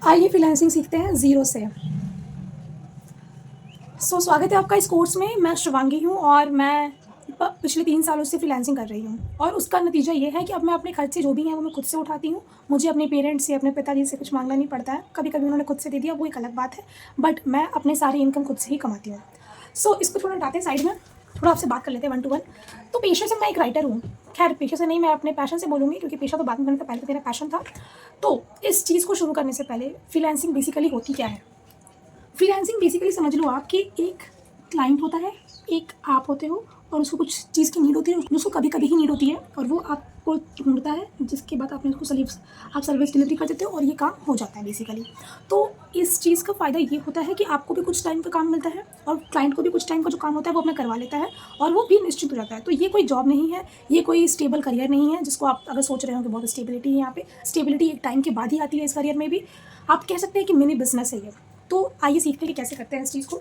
आइए फ्रीलांसिंग सीखते हैं ज़ीरो से। स्वागत है आपका इस कोर्स में। मैं शिवांगी हूँ और मैं पिछले 3 सालों से फ्रीलांसिंग कर रही हूँ और उसका नतीजा ये है कि अब मैं अपने खर्चे जो भी हैं वो मैं खुद से उठाती हूँ। मुझे अपने पेरेंट्स से, अपने पिताजी से कुछ मांगना नहीं पड़ता है। कभी-कभी उन्होंने खुद से दे दिया, वो एक अलग बात है, बट मैं अपने सारी इनकम खुद से ही कमाती हूँ। इसको थोड़ा हटाते हैं साइड में, थोड़ा आपसे बात कर लेते हैं वन टू वन। तो पेशे से मैं एक राइटर हूँ। खैर पेशे से नहीं, मैं अपने पैशन से बोलूँगी क्योंकि पेशा तो बाद में बनता, पहले तो मेरा पैशन था। तो इस चीज़ को शुरू करने से पहले फ्रीलांसिंग बेसिकली होती क्या है? फ्रीलांसिंग बेसिकली समझ लो आप कि एक क्लाइंट होता है, एक आप होते हो और उसको कुछ चीज़ की नीड होती है, उसको कभी-कभी ही नीड होती है और वो आपको ढूँढता है, जिसके बाद आपने उसको आप सर्विस डिलीवरी कर देते हो और ये काम हो जाता है बेसिकली। तो इस चीज़ का फ़ायदा ये होता है कि आपको भी कुछ टाइम का काम मिलता है और क्लाइंट को भी कुछ टाइम का जो काम होता है वो अपना करवा लेता है और वो भी निश्चिंत हो जाता है। तो ये कोई जॉब नहीं है, ये कोई स्टेबल करियर नहीं है जिसको आप अगर सोच रहे हो कि बहुत स्टेबिलिटी है यहाँ पे। स्टेबिलिटी एक टाइम के बाद ही आती है इस करियर में भी। आप कह सकते हैं कि मिनी बिज़नेस है ये। तो आइए सीखते हैं कि कैसे करते हैं इस चीज़ को।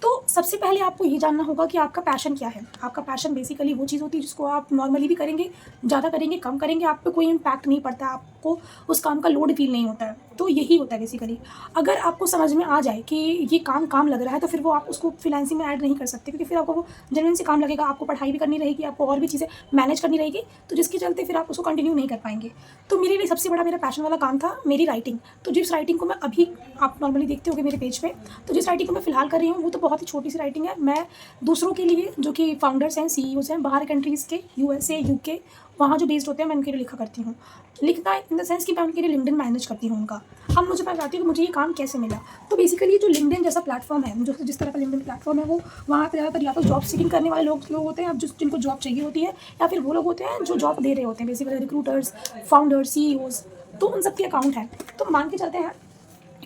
तो सबसे पहले आपको ये जानना होगा कि आपका पैशन क्या है। आपका पैशन बेसिकली वो चीज़ होती है जिसको आप नॉर्मली भी करेंगे, ज़्यादा करेंगे, कम करेंगे, आप पे कोई इम्पैक्ट नहीं पड़ता, आपको उस काम का लोड फ़ील नहीं होता है। तो यही होता है बेसिकली। अगर आपको समझ में आ जाए कि ये काम लग रहा है तो फिर वो आप उसको फ्रीलांसिंग में ऐड नहीं कर सकते क्योंकि फिर आपको वो जेन्युइन से काम लगेगा, आपको पढ़ाई भी करनी रहेगी, आपको और भी चीज़ें मैनेज करनी रहेगी, तो जिसके चलते फिर आप उसको कंटिन्यू नहीं कर पाएँगे। तो मेरे लिए सबसे बड़ा मेरा पैशन वाला काम था मेरी राइटिंग। तो जिस राइटिंग को मैं अभी आप नॉर्मली देखते होंगे मेरे पेज पे, तो जिस राइटिंग को मैं फ़िलहाल कर रही हूँ वो तो बहुत ही छोटी-सी राइटिंग है। मैं दूसरों के लिए जो कि फाउंडर्स हैं, सीईओज़ हैं, बाहर कंट्रीज़ के, यूएसए, यूके, वहाँ जो बेस्ड होते हैं, मैं उनके लिए लिखा करती हूँ। लिखना इन द सेंस कि मैं उनके लिए लिंक्डइन मैनेज करती हूँ उनका। अब मुझे बताती हूँ कि मुझे ये काम कैसे मिला। तो बेसिकली जो लिंक्डइन जैसा प्लेटफ़ॉर्म है, जो जिस तरह का लिंक्डइन प्लेटफ़ॉर्म है, वो वहाँ पे ज़्यादातर या तो जॉब सीकिंग करने वाले लोग होते हैं, अब जिनको जॉब चाहिए होती है, या फिर वो लोग होते हैं जो जॉब दे रहे होते हैं, बेसिकली रिक्रूटर्स, फाउंडर्स, सीईओज़। तो उन सब के अकाउंट हैं। तो मान के चलते हैं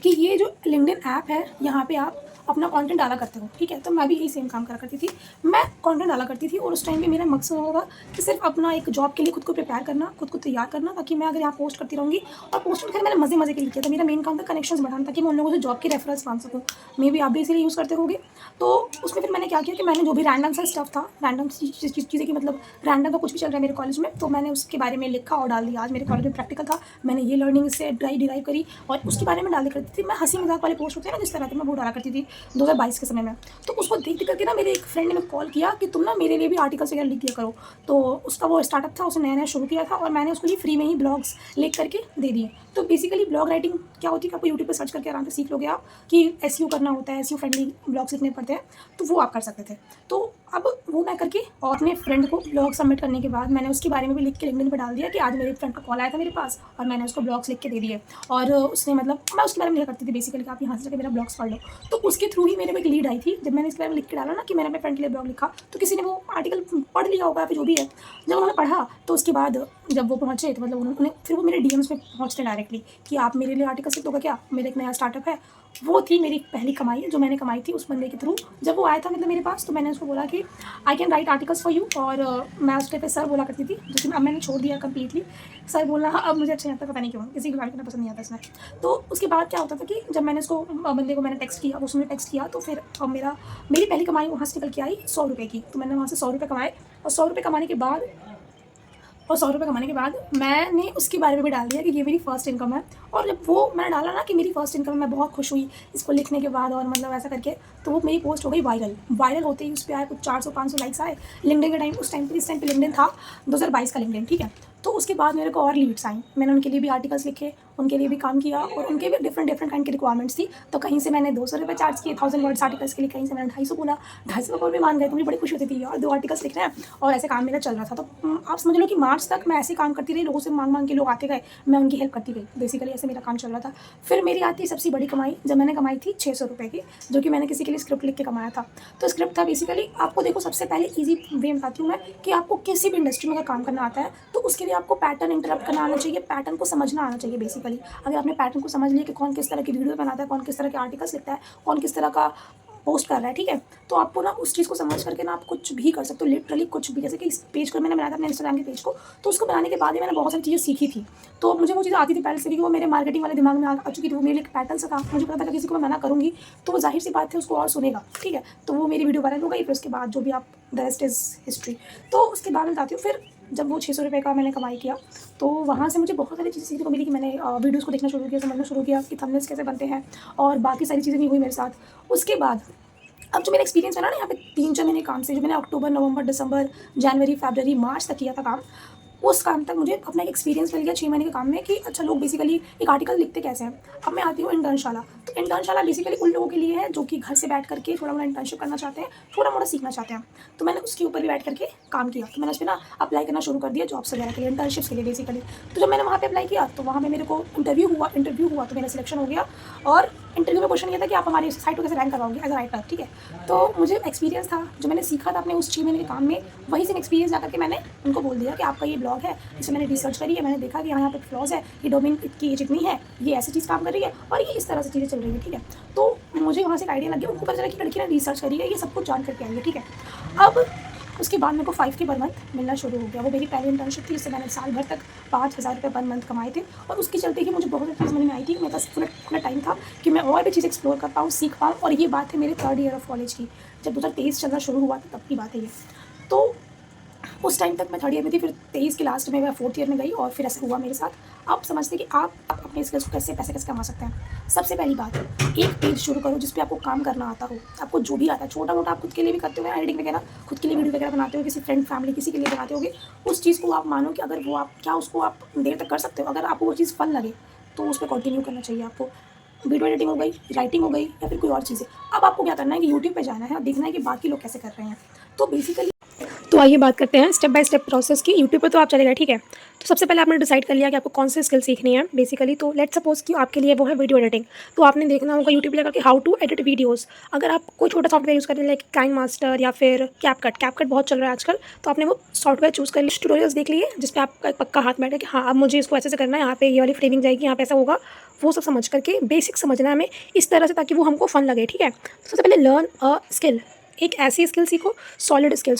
कि ये जो लिंक्डइन ऐप है, यहाँ पे आप अपना कंटेंट डाला करते हो, ठीक है? तो मैं भी यही सेम काम करा करती थी। मैं कंटेंट डाला करती थी और उस टाइम पे मेरा मकसद होगा कि सिर्फ अपना एक जॉब के लिए खुद को प्रिपेयर करना, खुद को तैयार करना, ताकि मैं अगर यहाँ पोस्ट करती रहूँगी। और पोस्ट खैर मैंने मज़े-मज़े के लिए किया था। मेरा मेन काम था कनेक्शंस बढ़ाना, ताकि मैं उन लोगों से जॉब की रेफरेंस माँग सकूँ। मे बी आप भी इसीलिए यूज़ करते होंगे। तो उसमें फिर मैंने क्या किया कि मैंने जो भी रैंडम सा स्टफ़ था, रैंडम चीज़ें, कि मतलब रैंडम का कुछ भी चल रहा है मेरे कॉलेज में, तो मैंने उसके बारे में लिखा और डाल दिया। आज मेरे कॉलेज में प्रैक्टिकल था, मैंने ये लर्निंग इससे डिराइव करी और उसके बारे में डाला करती थी। मैं हँसी मज़ाक वाले पोस्ट होते हैं ना जिस तरह के, मैं वो डाला करती थी 2022 के समय में। तो उसको देख करके ना मेरे एक फ्रेंड ने मेरे को कॉल किया कि तुम ना मेरे लिए भी आर्टिकल्स वगैरह लिख दिया करो। तो उसका वो स्टार्टअप था, उसने नया-नया शुरू किया था और मैंने उसको ये फ्री में ही ब्लॉग्स लिख करके दे दिए। तो बेसिकली ब्लॉग राइटिंग क्या होती है कि आपको यूट्यूब पे सर्च करके आराम से सीख लोगे आप कि एसईओ करना होता है, एसईओ फ्रेंडली ब्लॉग्स लिखने पड़ते हैं, तो वो आप कर सकते थे। तो अब वो मैं करके और अपने फ्रेंड को ब्लॉग सबमिट करने के बाद मैंने उसके बारे में भी लिख के लिंक्डइन पे डाल दिया कि आज मेरे फ्रेंड का कॉल आया था मेरे पास और मैंने उसको ब्लॉग्स लिख के दे दिए। और उसने मतलब मैं उसके बारे में लिखा करती थी बेसिकली कि आप यहाँ से जाके मेरा ब्लॉग्स पढ़ लो। तो उसके थ्रू ही मेरे को एक लीड आई थी। जब मैंने इसके बारे में लिख के डाला ना कि मैंने अपने फ्रेंड के लिए ब्लॉग लिखा, तो किसी ने वो आर्टिकल पढ़ लिया होगा या फिर जो भी है। जब उन्होंने पढ़ा तो उसके बाद जब वो पहुँचे तो मतलब उन्होंने फिर वो मेरे डीएम्स में पहुँचते डायरेक्टली कि आप मेरे लिए आर्टिकल्स लिख दोगे क्या? मेरा एक नया स्टार्टअप है। वो थी मेरी पहली कमाई जो मैंने कमाई थी उस बंदे के थ्रू। जब वो आया था मतलब मेरे पास, तो मैंने उसको बोला कि I can write articles for you. और मैं उसके पे सर बोला करती थी, जो कि अब मैंने छोड़ दिया कंप्लीटली। सर बोलना अब मुझे अच्छा नहीं लगता, पता नहीं क्यों, किसी की बात करना पसंद नहीं आता इसमें। तो उसके बाद क्या होता था कि जब मैंने उसको बंदे को मैंने टेक्स्ट किया, उसने टेक्स्ट किया, तो फिर मेरी पहली कमाई वहाँ से निकल के आई 100 रुपये की। तो मैंने वहाँ से 100 रुपये कमाए और 100 रुपये कमाने के बाद मैंने उसके बारे में भी डाल दिया कि ये मेरी फर्स्ट इनकम है। और जब वो मैंने डाला ना कि मेरी फर्स्ट इनकम है, मैं बहुत खुश हुई इसको लिखने के बाद और मतलब ऐसा करके, तो वो मेरी पोस्ट हो गई वायरल। वायरल होते ही उस पे आए कुछ 400-500 लाइक्स आए। लिंक्डइन के टाइम, इस टाइम पे लिंक्डइन था 2022 का लिंक्डइन, ठीक है? तो उसके बाद मेरे को और लीड्स आई। मैंने उनके लिए भी आर्टिकल्स लिखे, उनके लिए भी काम किया और उनके भी डिफरेंट काइंड की रिक्वायरमेंट्स थी। तो कहीं से मैंने 200 रुपये चार्ज किए 1000 वर्ड्स आर्टिकल्स के लिए, कहीं से मैंने 250 बोला, 250 को भी मान गए, तो मुझे बड़ी खुशी होती थी यार 2 आर्टिकल्स लिख रहे हैं। और ऐसे काम मेरा चल रहा था। तो आप समझ लो कि मार्च तक मैं ऐसे काम करती रही, लोगों से मांग के लोग आते गए, मैं उनकी हेल्प करती गई। बेसिकली ऐसे मेरा काम चल रहा था। फिर मेरी आती सबसे बड़ी कमाई, जब मैंने कमाई थी 600 रुपये की, जो कि मैंने किसी के लिए स्क्रिप्ट लिख के कमाया था। तो स्क्रिप्ट था बेसिकली, आपको देखो सबसे पहले ईजी वे बताती हूँ मैं कि आपको किसी भी इंडस्ट्री में अगर काम करना आता है तो उसके लिए आपको पैटर्न इंटरप्ट करना आना चाहिए, पैटर्न को समझना आना चाहिए बेसिकली। अगर आपने पैटर्न को समझ लिया कि कौन किस तरह की वीडियो बनाता है, कौन किस तरह के आर्टिकल्स लिखता है, कौन किस तरह का पोस्ट कर रहा है, ठीक है? तो आपको ना उस चीज़ को समझ करके ना आप कुछ भी कर सकते हो, लिटरली कुछ भी। जैसे कि इस पेज को मैंने बनाया था अपने इंस्टाग्राम के पेज को, तो उसको बनाने के बाद ही मैंने बहुत सारी चीज़ें सीखी थी। तो मुझे वो चीज़ें आती थी पहले से, क्योंकि वो मेरे मार्केटिंग वाले दिमाग में आ चुकी थी। वो मेरे लिए एक पैटर्न सा था। मुझे पता था कि किसी को मैं मना करूँगी तो वो ज़ाहिर सी बात है उसको और सुनेगा, ठीक है? तो वो मेरी वीडियो वायरल हो गई। फिर उसके बाद जो भी आप, द रेस्ट इज़ हिस्ट्री। तो उसके बाद मैं बताती हूँ फिर जब वो 600 रुपये का मैंने कमाई किया, तो वहाँ से मुझे बहुत सारी चीज़ें सीखने को मिली कि मैंने वीडियोज़ को देखना शुरू किया, समझना शुरू किया कि थंबनेल्स कैसे बनते हैं और बाकी सारी चीज़ें भी हुई मेरे साथ। उसके बाद अब जो मेरा एक्सपीरियंस है ना यहाँ पे 3-4 महीने काम से, जो मैंने अक्टूबर, नवंबर, दिसंबर, जनवरी, फरवरी, मार्च तक किया था काम, उस काम तक मुझे अपना एक एक्सपीरियंस मिल गया 6 महीने के काम में कि अच्छा लोग बेसिकली एक आर्टिकल लिखते कैसे हैं। अब मैं आती हूँ इंटर्नशाला, तो इंटर्नशाला बेसिकली उन लोगों के लिए है जो कि घर से बैठ करके थोड़ा मोड़ा इंटर्नशिप करना चाहते हैं, थोड़ा मोड़ा सीखना चाहते हैं। तो मैंने उसके ऊपर भी बैठ करके काम किया, तो मैंने उस पर ना अप्लाई करना शुरू कर दिया जॉब्स वगैरह के लिए, इंटर्नशिप्स के लिए बेसिकली। तो जब मैंने वहाँ पर अप्लाई किया तो वहाँ पर मेरे को इंटरव्यू हुआ तो मेरा सिलेक्शन हो गया। और इंटरव्यू में क्वेश्चन ये था कि आप हमारी साइट को कैसे रैंक करवाओगे एज अ राइटर, ठीक है। तो मुझे एक्सपीरियंस था, जो मैंने सीखा था अपने उस 6 महीने के काम में, वहीं से एक्सपीरियंस जा करके मैंने उनको बोल दिया कि आपका ये ब्लॉग है, इसमें मैंने रिसर्च करी है, मैंने देखा कि यहाँ पे फ्लॉज है, ये डोमेन की एज इतनी है, ये ऐसी चीज़ काम कर रही है और ये इस तरह से चीज़ें चल रही है, ठीक है। तो मुझे वहाँ से एक आइडिया लग गया, उनको पता चला कि लड़की ने रिसर्च करी है, ये सब कुछ जान करके आई है, ठीक है। अब उसके बाद मेरे को 5K पर मंथ मिलना शुरू हो गया। वो मेरी पहली इंटर्नशिप थी, जिससे मैंने साल भर तक 5,000 रुपये पर मंथ कमाए थे। और उसके चलते ही मुझे बहुत चीज़ समझ में आई थी, मेरे पास पूरा टाइम था कि मैं और भी चीज़ एक्सप्लोर कर पाऊँ, सीख पाऊँ। और ये बात है मेरे 3rd ईयर ऑफ कॉलेज की, जब 2023 चलना शुरू हुआ था, तब की बात है ये। तो उस टाइम तक मैं 3rd ईयर में थी, फिर 23 के लास्ट में मैं 4th ईयर में गई और फिर ऐसा हुआ मेरे साथ। आप समझते कि आप अपने स्किल्स को कैसे कमा सकते हैं। सबसे पहली बात, एक पेज शुरू करो जिस पे आपको काम करना आता हो, आपको जो भी आता है, छोटा मोटा आप खुद के लिए भी करते हो, एडिटिंग वगैरह, खुद के लिए वीडियो वगैरह बनाते हो, किसी फ्रेंड फैमिली किसी के लिए बनाते होगे, उस चीज़ को आप मानो कि अगर वो आप क्या उसको आप देर तक कर सकते हो, अगर आपको वो चीज़ फन लगे तो उस पर कंटिन्यू करना चाहिए आपको। वीडियो एडिटिंग हो गई, राइटिंग हो गई या फिर कोई और चीज़ें। अब आपको क्या करना है कि यूट्यूब पे जाना है और देखना है कि बाकी लोग कैसे कर रहे हैं। तो बेसिकली तो आइए बात करते हैं स्टेप बाय स्टेप प्रोसेस की। यूट्यूब पे तो आप चले गए, ठीक है। तो सबसे पहले आपने डिसाइड कर लिया कि आपको कौन सी स्किल सीखनी है बेसिकली। तो लेट्स सपोज कि आपके लिए वो है वीडियो एडिटिंग। तो आपने देखना होगा यूट्यूब पे जाकर कि हाउ टू एडिट वीडियोस। अगर आप कोई छोटा सॉफ्टवेयर यूज़ कर रहे हैं लाइक काइनमास्टर या फिर कैपकट बहुत चल रहा है आजकल, तो आपने वो सॉफ्टवेयर चूज़ कर लिया, ट्यूटोरियल्स देख लिए जिस पे आपका एक पक्का हाथ बैठा कि हाँ अब मुझे इसको ऐसे से करना है, यहाँ पे ये वाली फ्रेमिंग जाएगी, यहाँ पे ऐसा होगा, वो सब समझ करके बेसिक समझना है हमें इस तरह से ताकि वो हमको फन लगे, ठीक है। तो सबसे पहले लर्न अ स्किल, एक ऐसी स्किल सीखो, सॉलिड स्किल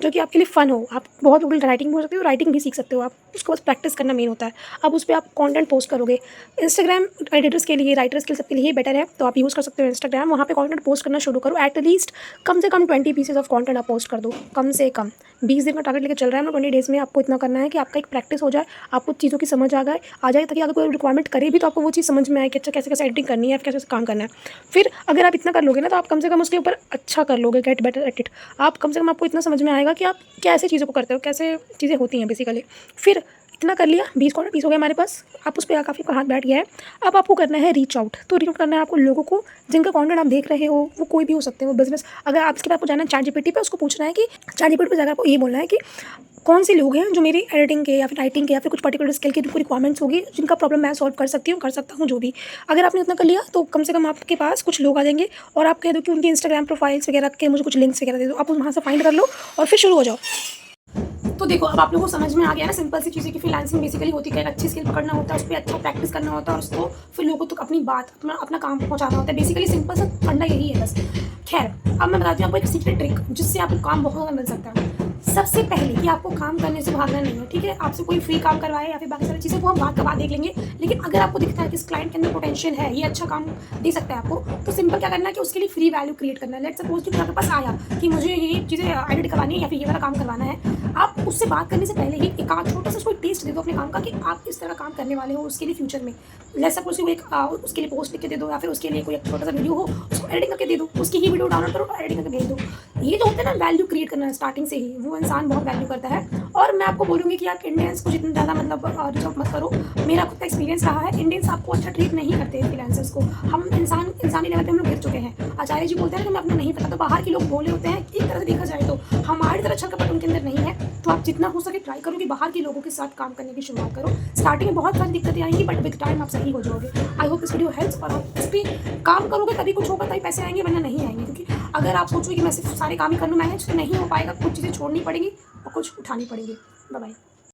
जो कि आपके लिए फ़न हो। आप बहुत लोग राइटिंग बोल सकते हो, राइटिंग भी सीख सकते हो आप, उसको बस प्रैक्टिस करना मेन होता है। अब उस पर आप कंटेंट पोस्ट करोगे। इंस्टाग्राम एडिटर्स के लिए, राइटर्स के लिए, सबके लिए बेटर है, तो आप यूज़ कर सकते हो इंस्टाग्राम। वहाँ पे कंटेंट पोस्ट करना शुरू करो। एटलीस्ट कम से कम 20 पीसेज ऑफ कंटेंट आप पोस्ट कर दो, कम से कम 20 दिन का टारगेट लेकर चल रहा है ना। 20 डेज़ में आपको इतना करना है कि आपका एक प्रैक्टिस हो जाए, आपको चीज़ों की समझ आ जाए ताकि अगर कोई रिक्वायरमेंट करे भी तो आपको वो चीज़ समझ में आए कि अच्छा कैसे कैसे एडिटिंग करनी है, कैसे काम करना है। फिर अगर आप इतना कर लोगे ना तो आप कम से कम उसके ऊपर अच्छा कर लोगे, गेट बेटर एट इट। आप कम से कम आपको इतना समझ में आएगा कि आप कैसे चीज़ों को करते हो, कैसे चीज़ें होती हैं बेसिकली। फिर इतना कर लिया, 20 कंटेंट पीस हो गया हमारे पास, आप उस पर काफ़ी हाथ बैठ गया है। अब आपको करना है रीच आउट। तो रीच आउट करना है आपको लोगों को जिनका कंटेंट आप देख रहे हो, वो कोई भी हो सकते हैं, वो बिजनेस। अगर आप इसके बाद आपको जाना है ChatGPT पे, उसको पूछना है कि ChatGPT पे जाकर आपको ये बोलना है कि कौन से लोग हैं जो मेरी एडिटिंग के या फिर राइटिंग के या फिर कुछ पर्टिकुलर स्किल की रिक्वायरमेंट्स होगी, जिनका प्रॉब्लम मैं सॉल्व कर सकता हूँ जो भी। अगर आपने उतना कर लिया तो कम से कम आपके पास कुछ लोग आ जाएंगे और आप कह दो कि उनकी इंस्टाग्राम प्रोफाइल्स वगैरह के मुझे कुछ लिंक्स वगैरह दे दो, आप वहाँ से फाइंड कर लो और फिर शुरू हो जाओ। तो देखो अब आप लोगों को समझ में आ गया ना सिंपल सी चीज़ें कि फ्रीलांसिंग बेसिकली होती है, एक अच्छी स्किल पकड़ना होता है, उस पर अच्छा प्रैक्टिस करना होता है और उसको फिर लोगों तक अपनी बात अपना काम पहुंचाना होता है। बेसिकली सिंपल सा फंडा यही है बस। खैर अब मैं बताती हूँ आपको एक सीक्रेट ट्रिक जिससे आपको काम बहुत ज़्यादा मिल सकता है। सबसे पहले कि आपको काम करने से भागना नहीं है, ठीक है। आपसे कोई फ्री काम करवाए या फिर बाकी सारी चीज़ें वो हम बात का बात देख लेंगे, लेकिन अगर आपको दिखता है कि इस क्लाइंट के अंदर पोटेंशियल है, ये अच्छा काम दे सकता है आपको, तो सिंपल क्या करना है कि उसके लिए फ्री वैल्यू क्रिएट करना है। लेट्स सपोज कि आपके पास आया कि मुझे ये चीज़ें एडिट करवानी है या फिर ये वाला काम करवाना है, आप उससे बात करने से पहले ही एक आध छोटा सा उसको टेस्ट दे दो अपने काम का कि आप इस तरह काम करने वाले हो उसके लिए फ्यूचर में। लेट्स सपोज कि एक उसके लिए पोस्ट लिख के दे दो या फिर उसके लिए कोई एक छोटा सा वीडियो हो, उसको एडिटिंग करके दे दो, उसकी ही वीडियो डाउनलोड करो और एडिटिंग करके भेज दो। ये जो होता है ना वैल्यू क्रिएट करना है स्टार्टिंग से ही, वो इंसान बहुत वैल्यू करता है। और मैं आपको बोलूँगी कि आप इंडियंस को जितना ज़्यादा मतलब रीच आउट मत करो। मेरा खुद का एक्सपीरियंस रहा है, इंडियंस आपको अच्छा ट्रीट नहीं करते फ्रीलांसर्स को। हम इंसानी लेवल पे हम लोग गिर चुके हैं। आचार्य जी बोलते हैं कि हमें अपना नहीं पता, तो बाहर के लोग बोले होते हैं। एक तरह से देखा जाए तो हमारी तरह अच्छा कपट उनके अंदर नहीं है। तो आप जितना हो सके ट्राई करो कि बाहर के लोगों के साथ काम करने की शुरुआत करो। स्टार्टिंग में बहुत सारी दिक्कतें आएंगी बट विद टाइम आप सही हो जाओगे। I hope this video helps और आप इस पर काम करोगे तभी कुछ होगा, तभी पैसे आएंगे, वरना नहीं आएंगे। क्योंकि अगर आप सोचोगे कि मैं सिर्फ सारे काम ही कर लूँ मैनेज, तो नहीं हो पाएगा। कुछ चीज़ें छोड़नी पड़ेंगी और कुछ उठानी पड़ेंगी। Bye bye.